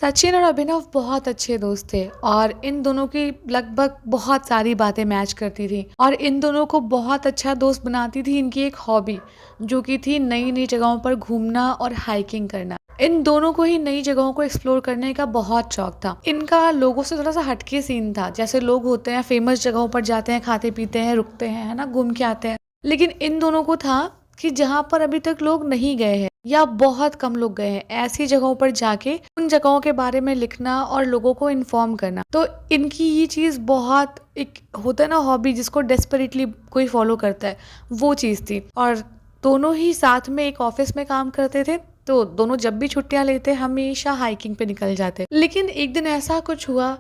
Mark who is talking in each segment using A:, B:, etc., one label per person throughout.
A: सचिन और अभिनव बहुत अच्छे दोस्त थे और इन दोनों की लगभग बहुत सारी बातें मैच करती थी और इन दोनों को बहुत अच्छा दोस्त बनाती थी इनकी एक हॉबी, जो कि थी नई नई जगहों पर घूमना और हाइकिंग करना। इन दोनों को ही नई जगहों को एक्सप्लोर करने का बहुत शौक था। इनका लोगों से थोड़ा सा हटके सीन था। जैसे लोग होते हैं फेमस जगहों पर जाते हैं, खाते पीते हैं, रुकते हैं, है ना, घूम के आते हैं। लेकिन इन दोनों को था कि जहाँ पर अभी तक लोग नहीं गए हैं या बहुत कम लोग गए हैं, ऐसी जगहों पर जाके उन जगहों के बारे में लिखना और लोगों को इन्फॉर्म करना। तो इनकी ये चीज़ बहुत, एक होता है ना हॉबी जिसको डेस्परेटली कोई फॉलो करता है, वो चीज़ थी। और दोनों ही साथ में एक ऑफिस में काम करते थे, तो दोनों जब भी छुट्टियां लेते हमेशा हाइकिंग पे निकल जाते। लेकिन एक दिन ऐसा कुछ हुआ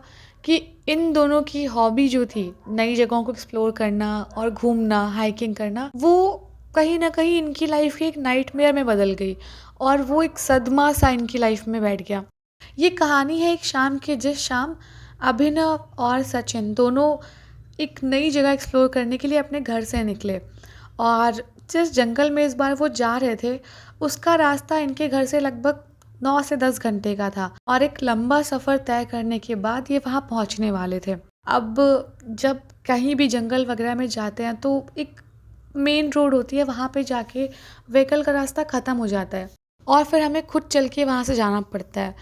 A: कि इन दोनों की हॉबी जो थी नई जगहों को एक्सप्लोर करना और घूमना, हाइकिंग करना, वो कहीं ना कहीं इनकी लाइफ की एक नाइटमेयर में बदल गई और वो एक सदमा सा इनकी लाइफ में बैठ गया। ये कहानी है एक शाम की, जिस शाम अभिनव और सचिन दोनों एक नई जगह एक्सप्लोर करने के लिए अपने घर से निकले। और जिस जंगल में इस बार वो जा रहे थे, उसका रास्ता इनके घर से लगभग 9 से 10 घंटे का था और एक लंबा सफ़र तय करने के बाद ये वहाँ पहुँचने वाले थे। अब जब कहीं भी जंगल वगैरह में जाते हैं तो एक मेन रोड होती है, वहाँ पे जाके व्हीकल का रास्ता ख़त्म हो जाता है और फिर हमें खुद चल के वहाँ से जाना पड़ता है।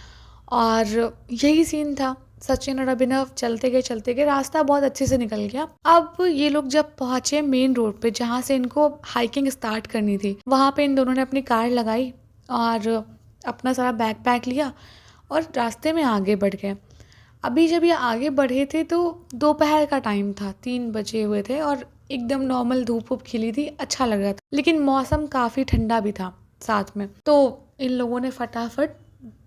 A: और यही सीन था। सचिन और अभिनव चलते गए रास्ता बहुत अच्छे से निकल गया। अब ये लोग जब पहुँचे मेन रोड पे, जहाँ से इनको हाइकिंग स्टार्ट करनी थी, वहाँ पे इन दोनों ने अपनी कार लगाई और अपना सारा बैग पैक लिया और रास्ते में आगे बढ़ गए। अभी जब ये आगे बढ़े थे तो दोपहर का टाइम था, 3 बजे हुए थे और एकदम नॉर्मल धूप वूप खिली थी, अच्छा लग रहा था। लेकिन मौसम काफ़ी ठंडा भी था साथ में। तो इन लोगों ने फटाफट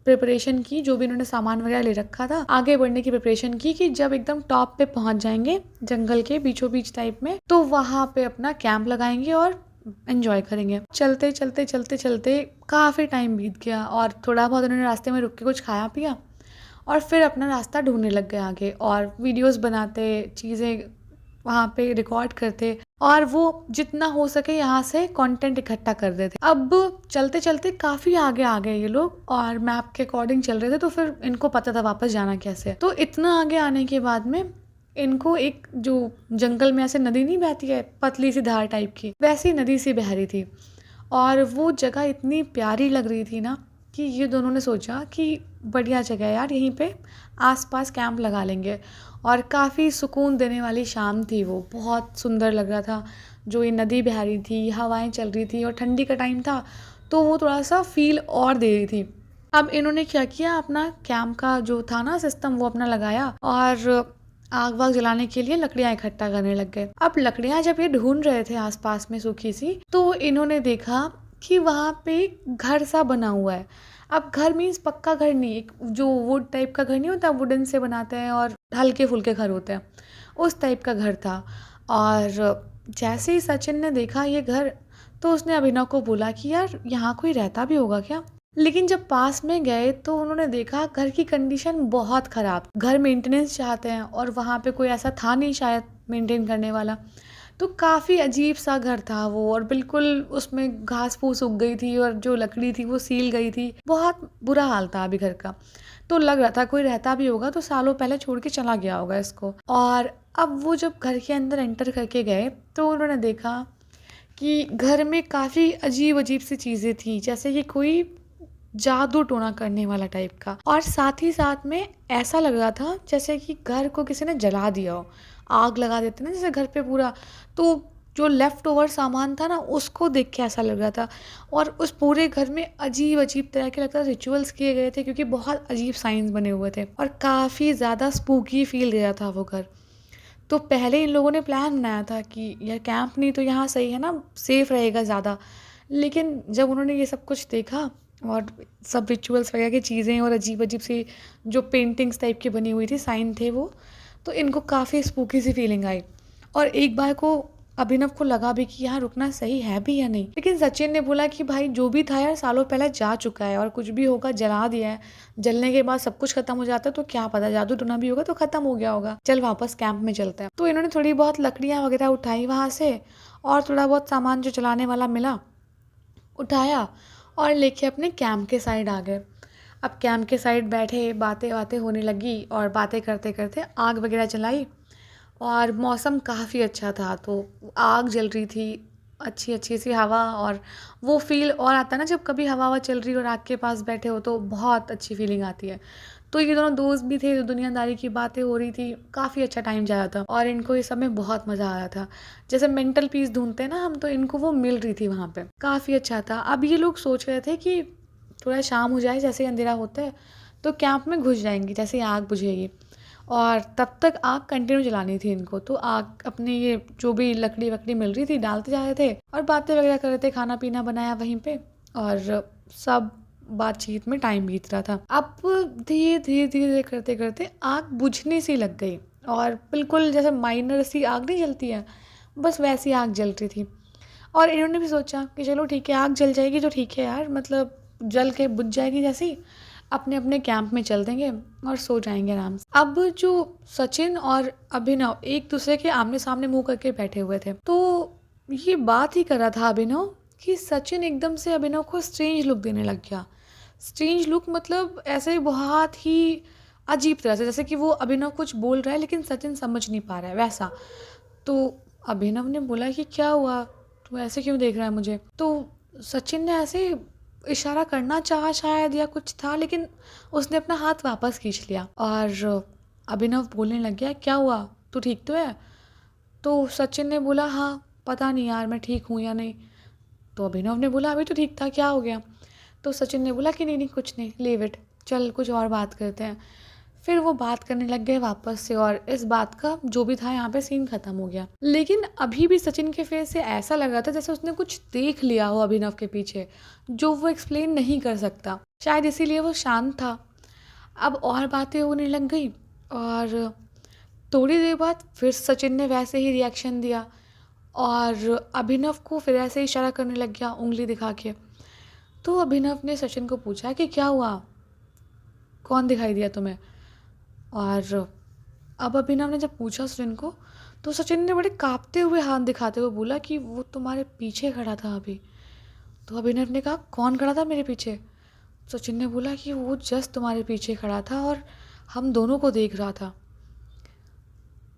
A: प्रिपरेशन की, जो भी इन्होंने सामान वगैरह ले रखा था, आगे बढ़ने की प्रिपरेशन की कि जब एकदम टॉप पे पहुंच जाएंगे जंगल के बीचों बीच टाइप में, तो वहाँ पे अपना कैंप लगाएंगे और एंजॉय करेंगे। चलते चलते चलते चलते काफ़ी टाइम बीत गया और थोड़ा बहुत उन्होंने रास्ते में रुक के कुछ खाया पिया और फिर अपना रास्ता ढूंढने लग गए आगे और वीडियोस बनाते, चीज़ें वहाँ पे रिकॉर्ड करते और वो जितना हो सके यहाँ से कंटेंट इकट्ठा कर देते। अब चलते चलते काफ़ी आगे आ गए ये लोग और मैप के अकॉर्डिंग चल रहे थे, तो फिर इनको पता था वापस जाना कैसे है। तो इतना आगे आने के बाद में इनको एक, जो जंगल में ऐसे नदी नहीं बहती है पतली सी धार टाइप की, वैसी नदी सी बह रही थी और वो जगह इतनी प्यारी लग रही थी ना कि ये दोनों ने सोचा कि बढ़िया जगह है यार, यहीं पे आसपास कैंप लगा लेंगे। और काफ़ी सुकून देने वाली शाम थी, वो बहुत सुंदर लग रहा था। जो ये नदी बह रही थी, हवाएं चल रही थी और ठंडी का टाइम था, तो वो थोड़ा सा फील और दे रही थी। अब इन्होंने क्या किया, अपना कैंप का जो था ना सिस्टम, वो अपना लगाया और आग वाग जलाने के लिए लकड़ियां इकट्ठा करने लग गए। अब लकड़ियां जब ये ढूंढ रहे थे आसपास में सूखी सी, तो इन्होंने देखा कि वहाँ पे घर सा बना हुआ है। अब घर मीन्स पक्का घर नहीं, एक जो वुड टाइप का घर नहीं होता, वुडन से बनाते हैं और हल्के फुल्के घर होते हैं, उस टाइप का घर था। और जैसे ही सचिन ने देखा ये घर, तो उसने अभिनव को बोला कि यार यहाँ कोई रहता भी होगा क्या। लेकिन जब पास में गए तो उन्होंने देखा घर की कंडीशन बहुत ख़राब। घर मेंटेनेंस चाहते हैं और वहाँ पे कोई ऐसा था नहीं शायद मेंटेन करने वाला। तो काफ़ी अजीब सा घर था वो और बिल्कुल उसमें घास फूस उग गई थी और जो लकड़ी थी वो सील गई थी। बहुत बुरा हाल था अभी घर का। तो लग रहा था कोई रहता भी होगा तो सालों पहले छोड़ के चला गया होगा इसको। और अब वो जब घर के अंदर एंटर करके गए तो उन्होंने देखा कि घर में काफ़ी अजीब अजीब सी चीज़ें थी, जैसे कि कोई जादू टोना करने वाला टाइप का। और साथ ही साथ में ऐसा लग रहा था जैसे कि घर को किसी ने जला दिया हो, आग लगा देते ना जैसे घर पे पूरा। तो जो लेफ्ट ओवर सामान था ना, उसको देख के ऐसा लग रहा था। और उस पूरे घर में अजीब अजीब तरह के लगता रिचुअल्स किए गए थे, क्योंकि बहुत अजीब साइंस बने हुए थे और काफ़ी ज़्यादा स्पूकी फील दे रहा था वो घर। तो पहले इन लोगों ने प्लान बनाया था कि यार कैंप नहीं तो यहाँ सही है ना, सेफ रहेगा ज़्यादा। लेकिन जब उन्होंने ये सब कुछ देखा और सब रिचुअल्स वगैरह की चीज़ें और अजीब अजीब सी जो पेंटिंग्स टाइप की बनी हुई थी, साइन थे वो, तो इनको काफ़ी स्पूकी सी फीलिंग आई। और एक बार को अभिनव को लगा भी कि यहाँ रुकना सही है भी या नहीं। लेकिन सचिन ने बोला कि भाई जो भी था यार सालों पहले जा चुका है और कुछ भी होगा जला दिया है, जलने के बाद सब कुछ खत्म हो जाता है, तो क्या पता जादू टोना भी होगा तो खत्म हो गया होगा, चल वापस कैंप में चलते हैं। तो इन्होंने थोड़ी बहुत लकड़ियाँ वगैरह उठाई वहाँ से और थोड़ा बहुत सामान जो चलाने वाला मिला उठाया और लेके अपने कैंप के साइड आ गए। अब कैंप के साइड बैठे, बातें बातें होने लगी और बातें करते करते आग वगैरह जलाई और मौसम काफ़ी अच्छा था, तो आग जल रही थी, अच्छी अच्छी सी हवा। और वो फ़ील और आता है ना, जब कभी हवा चल रही हो और आग के पास बैठे हो तो बहुत अच्छी फीलिंग आती है। तो ये दोनों दोस्त भी थे, दुनियादारी की बातें हो रही थी, काफ़ी अच्छा टाइम जा रहा था और इनको इस समय बहुत मज़ा आ रहा था। जैसे मेंटल पीस ढूंढते हैं ना हम, तो इनको वो मिल रही थी वहाँ पे, काफ़ी अच्छा था। अब ये लोग सोच रहे थे कि थोड़ा शाम हो जाए, जैसे ही अंधेरा होता है तो कैंप में घुस जाएंगे जैसे ही आग बुझेगी। और तब तक आग कंटिन्यू जलानी थी इनको, तो आग अपने ये जो भी लकड़ी वकड़ी मिल रही थी डालते जा रहे थे और बातें वगैरह कर रहे थे, खाना पीना बनाया वहीं पे और सब बातचीत में टाइम बीत रहा था। अब धीरे धीरे धीरे करते करते आग बुझने सी लग गई और बिल्कुल जैसे माइनर सी आग नहीं जलती है, बस वैसी आग जल रही थी। और इन्होंने भी सोचा कि चलो ठीक है, आग जल जाएगी तो ठीक है यार, मतलब जल के बुझ जाएगी जैसे ही, अपने अपने कैंप में चल देंगे और सो जाएंगे आराम से। अब जो सचिन और अभिनव एक दूसरे के आमने सामने मुंह करके बैठे हुए थे, तो ये बात ही कर रहा था अभिनव कि सचिन एकदम से अभिनव को स्ट्रेंज लुक देने लग गया। स्ट्रेंज लुक मतलब ऐसे बहुत ही अजीब तरह से, जैसे कि वो अभिनव कुछ बोल रहा है लेकिन सचिन समझ नहीं पा रहा है वैसा। तो अभिनव ने बोला कि क्या हुआ, तू ऐसे क्यों देख रहा है मुझे? तो सचिन ने ऐसे इशारा करना चाहा शायद या कुछ था, लेकिन उसने अपना हाथ वापस खींच लिया और अभिनव बोलने लग गया, क्या हुआ, तू ठीक तो है? तो सचिन ने बोला, हाँ पता नहीं यार मैं ठीक हूँ या नहीं। तो अभिनव ने बोला, अभी तो ठीक था, क्या हो गया? तो सचिन ने बोला कि नहीं नहीं कुछ नहीं, लीव इट, चल कुछ और बात करते हैं। फिर वो बात करने लग गए वापस से और इस बात का जो भी था यहाँ पे सीन खत्म हो गया। लेकिन अभी भी सचिन के फेस से ऐसा लग रहा था जैसे उसने कुछ देख लिया हो अभिनव के पीछे, जो वो एक्सप्लेन नहीं कर सकता, शायद इसीलिए वो शांत था। अब और बातें होने लग गई और थोड़ी देर बाद फिर सचिन ने वैसे ही रिएक्शन दिया और अभिनव को फिर ऐसे ही इशारा करने लग गया उंगली दिखा के। तो अभिनव ने सचिन को पूछा कि क्या हुआ, कौन दिखाई दिया तुम्हें? और अब अभिनव ने जब पूछा सचिन को, तो सचिन ने बड़े कांपते हुए हाथ दिखाते हुए बोला कि वो तुम्हारे पीछे खड़ा था अभी। तो अभिनव ने कहा, कौन खड़ा था मेरे पीछे? सचिन ने बोला कि वो जस्ट तुम्हारे पीछे खड़ा था और हम दोनों को देख रहा था।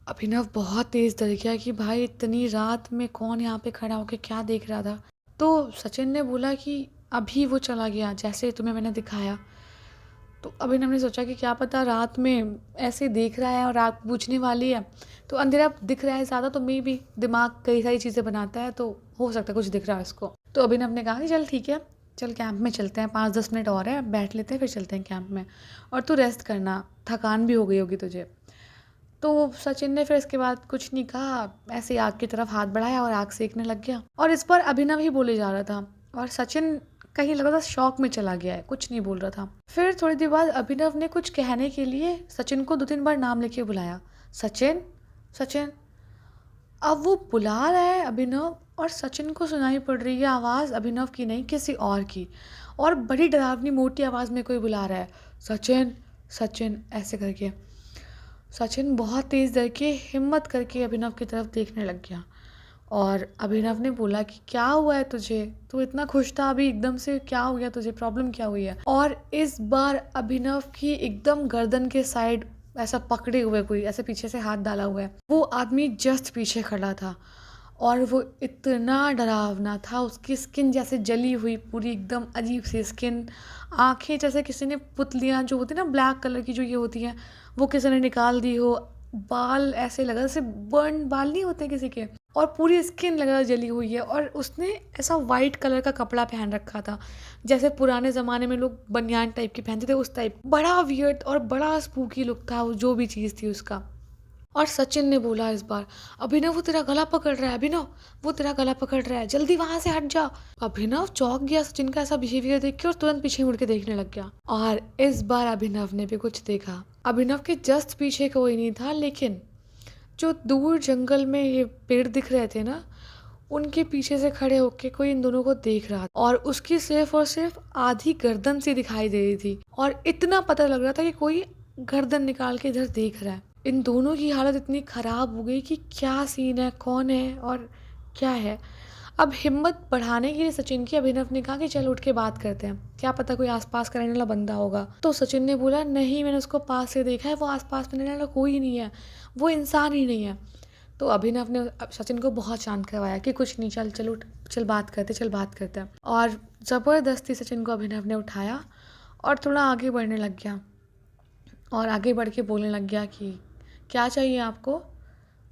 A: अभिनव बहुत तेज़ डर गया कि भाई इतनी रात में कौन यहाँ पे खड़ा होकर क्या देख रहा था। तो सचिन ने बोला कि अभी वो चला गया जैसे तुम्हें मैंने दिखाया। तो अभिनव ने सोचा कि क्या पता रात में ऐसे देख रहा है और आग बुझने वाली है, तो अंधेरा दिख रहा है ज़्यादा, तो मे भी दिमाग कई सारी चीज़ें बनाता है, तो हो सकता है कुछ दिख रहा है उसको। तो अभिनव ने कहा कि चल ठीक है, चल कैंप में चलते हैं, 5-10 मिनट और है, बैठ लेते हैं फिर चलते हैं कैंप में, और तू रेस्ट करना, थकान भी हो गई होगी तुझे। तो सचिन ने फिर इसके बाद कुछ नहीं कहा, ऐसे आग की तरफ हाथ बढ़ाया और आग सेकने लग गया। और इस पर अभिनव ही बोले जा रहा था और सचिन कहीं लगा था शॉक में चला गया है, कुछ नहीं बोल रहा था। फिर थोड़ी देर बाद अभिनव ने कुछ कहने के लिए सचिन को 2-3 बार नाम लेके बुलाया, सचिन सचिन। अब वो बुला रहा है अभिनव और सचिन को सुनाई पड़ रही है आवाज़ अभिनव की नहीं किसी और की, और बड़ी डरावनी मोटी आवाज़ में कोई बुला रहा है, सचिन सचिन ऐसे करके। सचिन बहुत तेज़ डर के हिम्मत करके अभिनव की तरफ देखने लग गया और अभिनव ने बोला कि क्या हुआ है तुझे, तू इतना खुश था अभी एकदम से क्या हो गया तुझे, प्रॉब्लम क्या हुई है? और इस बार अभिनव की एकदम गर्दन के साइड ऐसा पकड़े हुए कोई ऐसे पीछे से हाथ डाला हुआ है, वो आदमी जस्ट पीछे खड़ा था और वो इतना डरावना था, उसकी स्किन जैसे जली हुई पूरी एकदम अजीब सी स्किन, आंखें जैसे किसी ने पुतलियाँ जो होती है ना ब्लैक कलर की जो ये होती हैं वो किसी ने निकाल दी हो, बाल ऐसे लगा जैसे बर्न बाल नहीं होते किसी के, और पूरी स्किन लगा जली हुई है। और उसने ऐसा वाइट कलर का कपड़ा पहन रखा था जैसे पुराने ज़माने में लोग बनियान टाइप की पहनते थे, उस टाइप, बड़ा वियर्ड और बड़ा स्पूकी लुक था जो भी चीज़ थी उसका। और सचिन ने बोला इस बार, अभिनव वो तेरा गला पकड़ रहा है, अभिनव वो तेरा गला पकड़ रहा है, जल्दी वहां से हट जा। अभिनव चौंक गया सचिन का ऐसा बिहेवियर देख के और तुरंत पीछे मुड़ के देखने लग गया। और इस बार अभिनव ने भी कुछ देखा। अभिनव के जस्ट पीछे कोई नहीं था, लेकिन जो दूर जंगल में ये पेड़ दिख रहे थे ना, उनके पीछे से खड़े होके कोई इन दोनों को देख रहा था और उसकी सिर्फ और सिर्फ आधी गर्दन सी दिखाई दे रही थी और इतना पता लग रहा था कि कोई गर्दन निकाल के इधर देख रहा है। इन दोनों की हालत इतनी ख़राब हो गई कि क्या सीन है, कौन है और क्या है। अब हिम्मत बढ़ाने के लिए सचिन की अभिनव ने कहा कि चल उठ के बात करते हैं, क्या पता कोई आसपास का रहने वाला बंदा होगा। तो सचिन ने बोला नहीं, मैंने उसको पास से देखा है, वो आसपास में रहने वाला कोई नहीं है, वो इंसान ही नहीं है। तो अभिनव ने सचिन को बहुत शांत करवाया कि कुछ नहीं, चल चल उठ, चल बात करते, चल बात करते हैं। और ज़बरदस्ती सचिन को अभिनव ने उठाया और थोड़ा आगे बढ़ने लग गया और आगे बढ़ के बोलने लग गया कि क्या चाहिए आपको,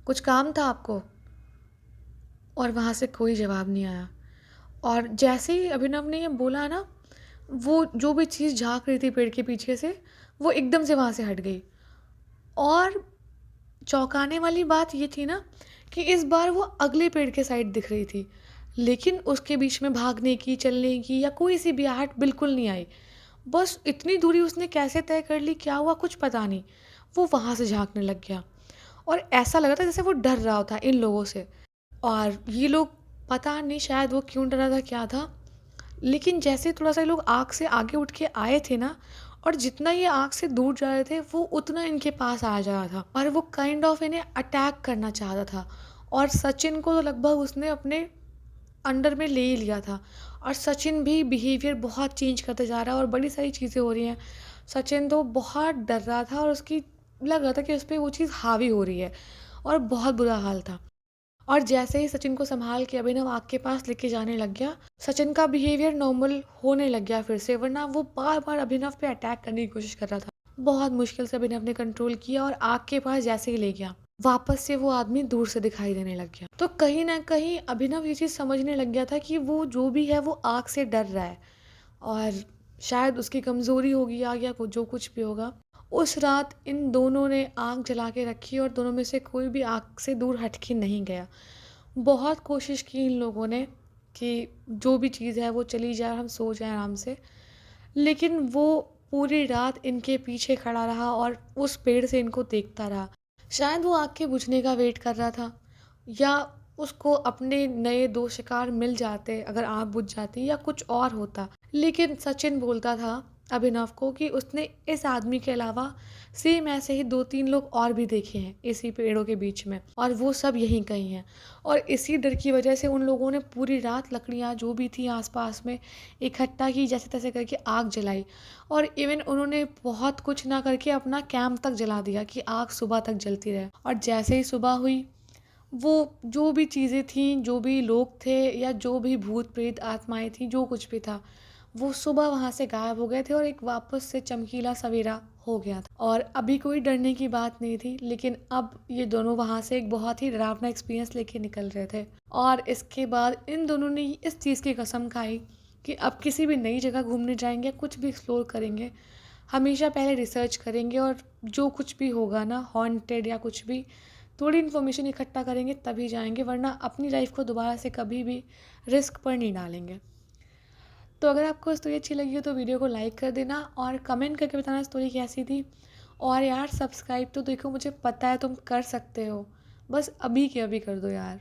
A: कुछ काम था आपको। और वहाँ से कोई जवाब नहीं आया। और जैसे ही अभिनव ने ये बोला ना, वो जो भी चीज़ झाँक रही थी पेड़ के पीछे से, वो एकदम से वहाँ से हट गई। और चौंकाने वाली बात ये थी ना कि इस बार वो अगले पेड़ के साइड दिख रही थी, लेकिन उसके बीच में भागने की, चलने की या कोई सी भी आहट बिल्कुल नहीं आई। बस इतनी दूरी उसने कैसे तय कर ली, क्या हुआ कुछ पता नहीं, वो वहाँ से झाँकने लग गया। और ऐसा लग रहा था जैसे वो डर रहा था इन लोगों से। और ये लोग पता नहीं शायद वो क्यों डरा था, क्या था, लेकिन जैसे थोड़ा-सा ये लोग आग से आगे उठ के आए थे ना, और जितना ये आग से दूर जा रहे थे, वो उतना इनके पास आ जा रहा था और वो काइंड ऑफ इन्हें अटैक करना चाहता था। और सचिन को तो लगभग उसने अपने अंडर में ले ही लिया था। और सचिन भी बिहेवियर बहुत चेंज करते जा रहा है और बड़ी सारी चीज़ें हो रही हैं। सचिन तो बहुत डर रहा था और उसकी लग रहा था कि उस पे वो चीज़ हावी हो रही है और बहुत बुरा हाल था। और जैसे ही सचिन को संभाल के अभिनव आग के पास लेके जाने लग गया, सचिन का बिहेवियर नॉर्मल होने लग गया फिर से, वरना वो बार-बार अभिनव पे अटैक करने की कोशिश कर रहा था। बहुत मुश्किल से अभिनव ने कंट्रोल किया और आग के पास जैसे ही ले गया, वापस से वो आदमी दूर से दिखाई देने लग गया। तो कहीं न कहीं अभिनव ये चीज़ समझने लग गया था कि वो जो भी है वो आग से डर रहा है और शायद उसकी कमज़ोरी होगी या जो कुछ भी होगा। उस रात इन दोनों ने आग जला के रखी और दोनों में से कोई भी आग से दूर हट के नहीं गया। बहुत कोशिश की इन लोगों ने कि जो भी चीज़ है वो चली जाए, हम सो जाएँ आराम से। लेकिन वो पूरी रात इनके पीछे खड़ा रहा और उस पेड़ से इनको देखता रहा। शायद वो आग के बुझने का वेट कर रहा था, या उसको अपने नए 2 शिकार मिल जाते अगर आग बुझ जाती, या कुछ और होता। लेकिन सचिन बोलता था अभिनव को कि उसने इस आदमी के अलावा सेम ऐसे ही 2-3 लोग और भी देखे हैं इसी पेड़ों के बीच में, और वो सब यहीं कहीं हैं। और इसी डर की वजह से उन लोगों ने पूरी रात लकड़ियाँ जो भी थी आसपास में इकट्ठा की, जैसे तैसे करके आग जलाई। और इवन उन्होंने बहुत कुछ ना करके अपना कैंप तक जला दिया कि आग सुबह तक जलती रहे। और जैसे ही सुबह हुई, वो जो भी चीज़ें थीं, जो भी लोग थे या जो भी भूत प्रेत आत्माएं थीं, जो कुछ भी था, वो सुबह वहाँ से गायब हो गए थे और एक वापस से चमकीला सवेरा हो गया था। और अभी कोई डरने की बात नहीं थी, लेकिन अब ये दोनों वहाँ से एक बहुत ही डरावना एक्सपीरियंस लेके निकल रहे थे। और इसके बाद इन दोनों ने इस चीज़ की कसम खाई कि अब किसी भी नई जगह घूमने जाएंगे, कुछ भी एक्सप्लोर करेंगे, हमेशा पहले रिसर्च करेंगे और जो कुछ भी होगा ना, हॉन्टेड या कुछ भी, थोड़ी इन्फॉर्मेशन इकट्ठा करेंगे तभी जाएंगे, वरना अपनी लाइफ को दोबारा से कभी भी रिस्क पर नहीं डालेंगे। तो अगर आपको स्टोरी अच्छी लगी हो तो वीडियो को लाइक कर देना और कमेंट करके बताना स्टोरी कैसी थी। और यार सब्सक्राइब तो देखो, मुझे पता है तुम कर सकते हो, बस अभी के अभी कर दो यार।